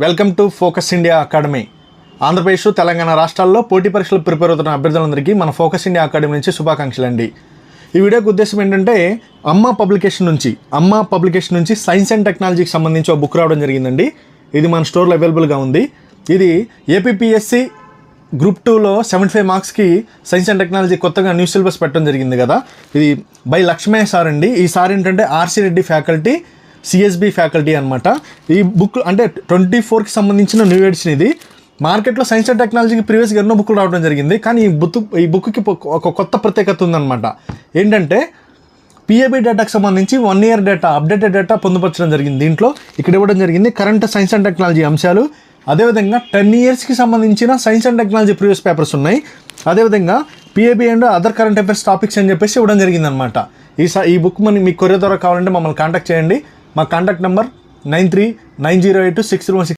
Welcome to focus India academy. Andhra Pradesh Telangana రాష్ట్రాల్లో పోటీ పరీక్షలు ప్రిపేర్ అవుతున్న అభ్యర్థులందరికీ మన ఫోకస్ ఇండియా అకాడమీ నుంచి శుభాకాంక్షలు అండి. ఈ వీడియోకి ఉద్దేశం ఏంటంటే అమ్మ పబ్లికేషన్ నుంచి సైన్స్ అండ్ టెక్నాలజీకి సంబంధించి ఒక బుక్ రావడం జరిగిందండి. ఇది మన స్టోర్లో అవైలబుల్గా ఉంది. ఇది ఏపీపీఎస్సీ గ్రూప్ 2లో 75 మార్క్స్కి సైన్స్ అండ్ టెక్నాలజీ కొత్తగా న్యూ సిలబస్ పెట్టడం జరిగింది కదా. ఇది బై లక్ష్మయ్య సార్ అండి. ఈ సార్ ఏంటంటే RC Reddy faculty, CSB faculty అనమాట. ఈ బుక్ అంటే 24కి సంబంధించిన న్యూ ఎడిషన్. ఇది మార్కెట్లో సైన్స్ అండ్ టెక్నాలజీకి ప్రీవియస్గా ఎన్నో బుక్లు రావడం జరిగింది, కానీ ఈ బుక్కి ఒక కొత్త ప్రత్యేకత ఉందన్నమాట. ఏంటంటే పిఏబి డేటాకి సంబంధించి 1 year డేటా, అప్డేటెడ్ డేటా పొందుపరచడం జరిగింది. దీంట్లో ఇక్కడ ఇవ్వడం జరిగింది కరెంట్ సైన్స్ అండ్ టెక్నాలజీ అంశాలు, అదేవిధంగా 10 yearsకి సంబంధించిన science and technology previous papers ఉన్నాయి. అదేవిధంగా PAB and other current affairs topics అని చెప్పేసి ఇవ్వడం జరిగిందనమాట. ఈ బుక్ మీకు కొరియర్ ద్వారా కావాలంటే మమ్మల్ని కాంటాక్ట్ చేయండి. మా కాంటాక్ట్ నెంబర్ 9390826160.